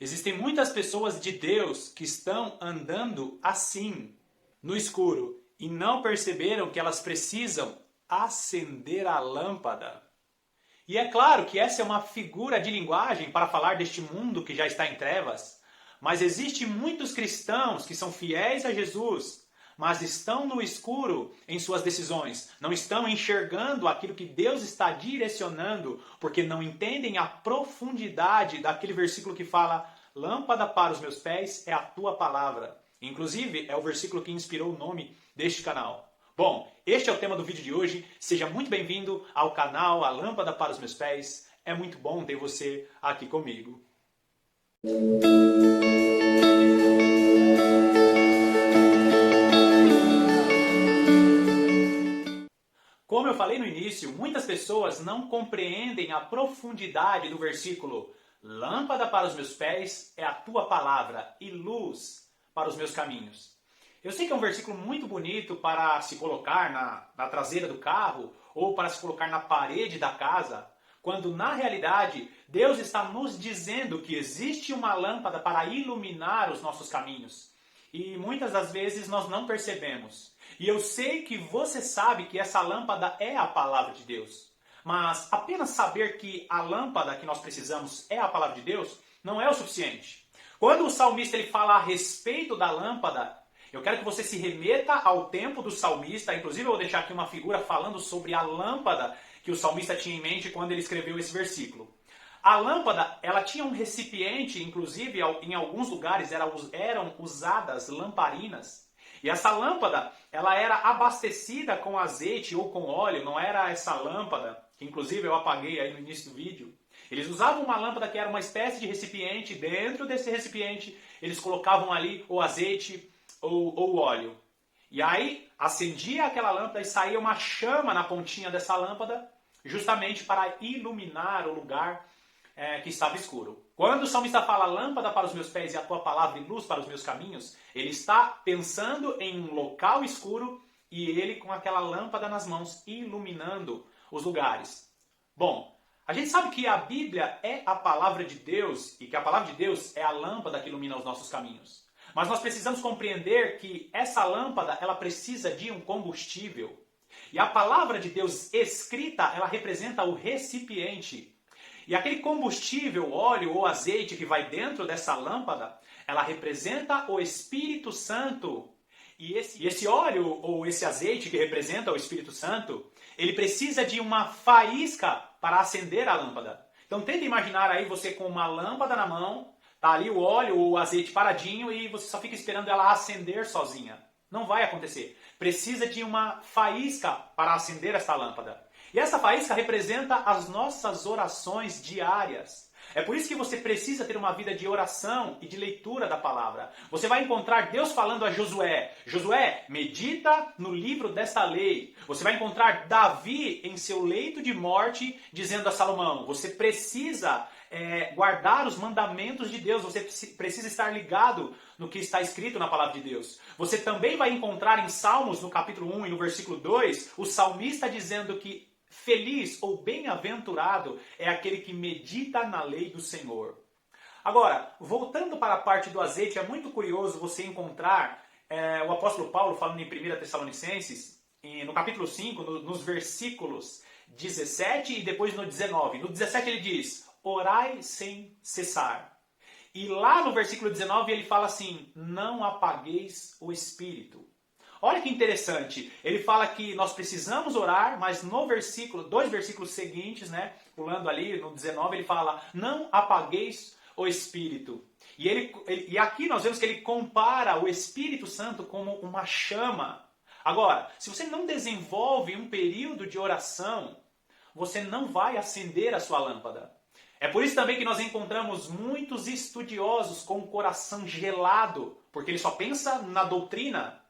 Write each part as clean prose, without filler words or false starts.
Existem muitas pessoas de Deus que estão andando assim, no escuro, e não perceberam que elas precisam acender a lâmpada. E é claro que essa é uma figura de linguagem para falar deste mundo que já está em trevas, mas existem muitos cristãos que são fiéis a Jesus, mas estão no escuro em suas decisões, não estão enxergando aquilo que Deus está direcionando, porque não entendem a profundidade daquele versículo que fala: lâmpada para os meus pés é a tua palavra. Inclusive, é o versículo que inspirou o nome deste canal. Bom, este é o tema do vídeo de hoje. Seja muito bem-vindo ao canal A Lâmpada para os Meus Pés. É muito bom ter você aqui comigo. Como eu falei no início, muitas pessoas não compreendem a profundidade do versículo: lâmpada para os meus pés é a tua palavra e luz para os meus caminhos. Eu sei que é um versículo muito bonito para se colocar na traseira do carro ou para se colocar na parede da casa, quando na realidade Deus está nos dizendo que existe uma lâmpada para iluminar os nossos caminhos. E muitas das vezes nós não percebemos. E eu sei que você sabe que essa lâmpada é a palavra de Deus. Mas apenas saber que a lâmpada que nós precisamos é a palavra de Deus não é o suficiente. Quando o salmista ele fala a respeito da lâmpada, eu quero que você se remeta ao tempo do salmista. Inclusive eu vou deixar aqui uma figura falando sobre a lâmpada que o salmista tinha em mente quando ele escreveu esse versículo. A lâmpada, ela tinha um recipiente, inclusive em alguns lugares eram usadas lamparinas. E essa lâmpada, ela era abastecida com azeite ou com óleo, não era essa lâmpada, que inclusive eu apaguei aí no início do vídeo. Eles usavam uma lâmpada que era uma espécie de recipiente, dentro desse recipiente eles colocavam ali o azeite ou o óleo. E aí acendia aquela lâmpada e saía uma chama na pontinha dessa lâmpada, justamente para iluminar o lugar que estava escuro. Quando o salmista fala lâmpada para os meus pés e a tua palavra e luz para os meus caminhos, ele está pensando em um local escuro e ele com aquela lâmpada nas mãos iluminando os lugares. Bom, a gente sabe que a Bíblia é a palavra de Deus e que a palavra de Deus é a lâmpada que ilumina os nossos caminhos. Mas nós precisamos compreender que essa lâmpada ela precisa de um combustível. E a palavra de Deus escrita, ela representa o recipiente. E aquele combustível, óleo ou azeite que vai dentro dessa lâmpada, ela representa o Espírito Santo. E esse óleo ou esse azeite que representa o Espírito Santo, ele precisa de uma faísca para acender a lâmpada. Então tenta imaginar aí você com uma lâmpada na mão, tá ali o óleo ou o azeite paradinho e você só fica esperando ela acender sozinha. Não vai acontecer. Precisa de uma faísca para acender essa lâmpada. E essa faísca representa as nossas orações diárias. É por isso que você precisa ter uma vida de oração e de leitura da palavra. Você vai encontrar Deus falando a Josué: Josué, medita no livro desta lei. Você vai encontrar Davi em seu leito de morte dizendo a Salomão: você precisa guardar os mandamentos de Deus. Você precisa estar ligado no que está escrito na palavra de Deus. Você também vai encontrar em Salmos, no capítulo 1 e no versículo 2, o salmista dizendo que feliz ou bem-aventurado é aquele que medita na lei do Senhor. Agora, voltando para a parte do azeite, é muito curioso você encontrar o apóstolo Paulo falando em 1 Tessalonicenses, no capítulo 5, nos versículos 17 e depois no 19. No 17 ele diz: orai sem cessar. E lá no versículo 19 ele fala assim: não apagueis o espírito. Olha que interessante, ele fala que nós precisamos orar, mas no versículo, dois versículos seguintes, pulando ali no 19, ele fala: não apagueis o Espírito. E aqui nós vemos que ele compara o Espírito Santo como uma chama. Agora, se você não desenvolve um período de oração, você não vai acender a sua lâmpada. É por isso também que nós encontramos muitos estudiosos com o coração gelado, porque ele só pensa na doutrina.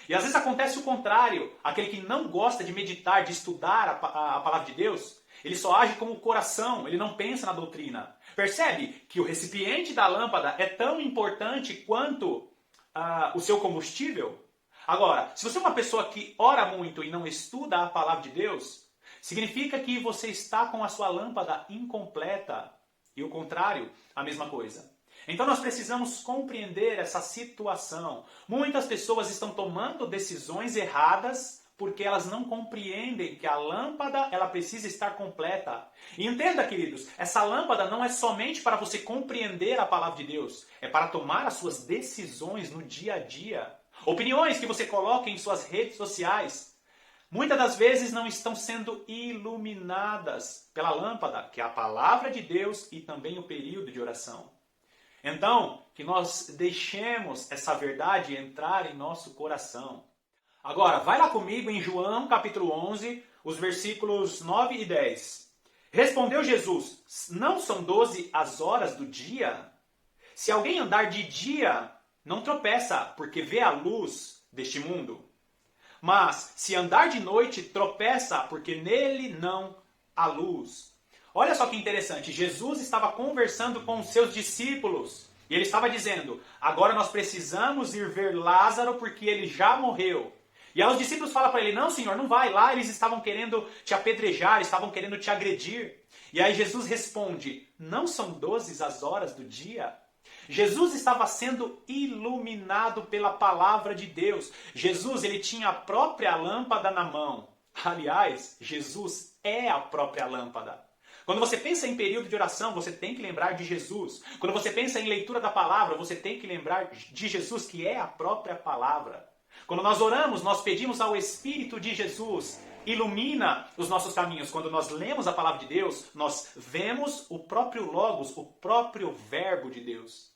E às vezes acontece o contrário, aquele que não gosta de meditar, de estudar a palavra de Deus, ele só age com o coração, ele não pensa na doutrina. Percebe que o recipiente da lâmpada é tão importante quanto o seu combustível? Agora, se você é uma pessoa que ora muito e não estuda a palavra de Deus, significa que você está com a sua lâmpada incompleta. E o contrário, a mesma coisa. Então nós precisamos compreender essa situação. Muitas pessoas estão tomando decisões erradas porque elas não compreendem que a lâmpada ela precisa estar completa. E entenda, queridos, essa lâmpada não é somente para você compreender a palavra de Deus, é para tomar as suas decisões no dia a dia. Opiniões que você coloca em suas redes sociais, muitas das vezes não estão sendo iluminadas pela lâmpada, que é a palavra de Deus e também o período de oração. Então, que nós deixemos essa verdade entrar em nosso coração. Agora, vai lá comigo em João capítulo 11, os versículos 9 e 10. Respondeu Jesus, não são 12 as horas do dia? Se alguém andar de dia, não tropeça, porque vê a luz deste mundo. Mas, se andar de noite, tropeça, porque nele não há luz. Olha só que interessante, Jesus estava conversando com os seus discípulos. E ele estava dizendo, agora nós precisamos ir ver Lázaro, porque ele já morreu. E aí os discípulos falam para ele, não senhor, não vai lá, eles estavam querendo te apedrejar, estavam querendo te agredir. E aí Jesus responde, não são 12 as horas do dia? Jesus estava sendo iluminado pela palavra de Deus. Jesus, ele tinha a própria lâmpada na mão. Aliás, Jesus é a própria lâmpada. Quando você pensa em período de oração, você tem que lembrar de Jesus. Quando você pensa em leitura da palavra, você tem que lembrar de Jesus, que é a própria palavra. Quando nós oramos, nós pedimos ao Espírito de Jesus, ilumina os nossos caminhos. Quando nós lemos a palavra de Deus, nós vemos o próprio Logos, o próprio Verbo de Deus.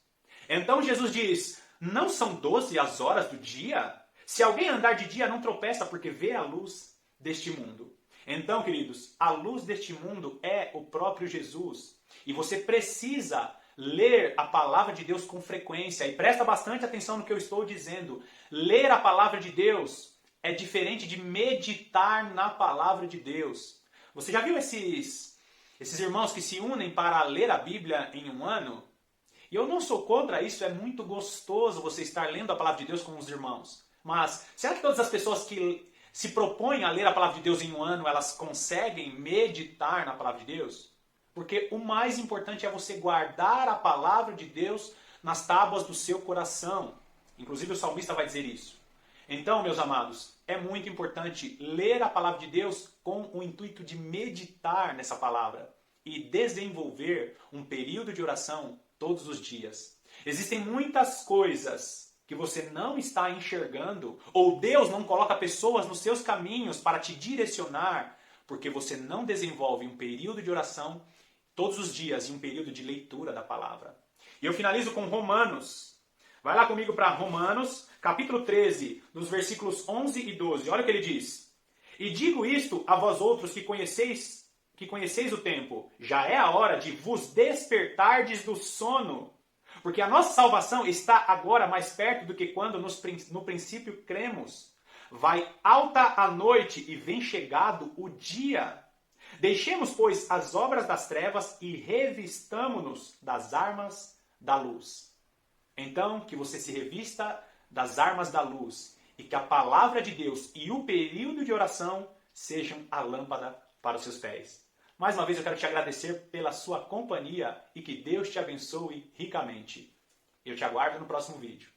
Então Jesus diz, não são 12 as horas do dia? Se alguém andar de dia, não tropeça, porque vê a luz deste mundo. Então, queridos, a luz deste mundo é o próprio Jesus. E você precisa ler a palavra de Deus com frequência. E presta bastante atenção no que eu estou dizendo. Ler a palavra de Deus é diferente de meditar na palavra de Deus. Você já viu esses irmãos que se unem para ler a Bíblia em um ano? E eu não sou contra isso, é muito gostoso você estar lendo a palavra de Deus com os irmãos. Mas será que todas as pessoas que se propõem a ler a palavra de Deus em um ano, elas conseguem meditar na palavra de Deus? Porque o mais importante é você guardar a palavra de Deus nas tábuas do seu coração. Inclusive o salmista vai dizer isso. Então, meus amados, é muito importante ler a palavra de Deus com o intuito de meditar nessa palavra e desenvolver um período de oração todos os dias. Existem muitas coisas que você não está enxergando, ou Deus não coloca pessoas nos seus caminhos para te direcionar, porque você não desenvolve um período de oração todos os dias e um período de leitura da palavra. E eu finalizo com Romanos. Vai lá comigo para Romanos, capítulo 13, dos versículos 11 e 12. Olha o que ele diz. E digo isto a vós outros que conheceis o tempo, já é a hora de vos despertardes do sono, porque a nossa salvação está agora mais perto do que quando no princípio cremos. Vai alta a noite e vem chegado o dia. Deixemos, pois, as obras das trevas e revistamo-nos das armas da luz. Então, que você se revista das armas da luz e que a palavra de Deus e o período de oração sejam a lâmpada para os seus pés. Mais uma vez eu quero te agradecer pela sua companhia e que Deus te abençoe ricamente. Eu te aguardo no próximo vídeo.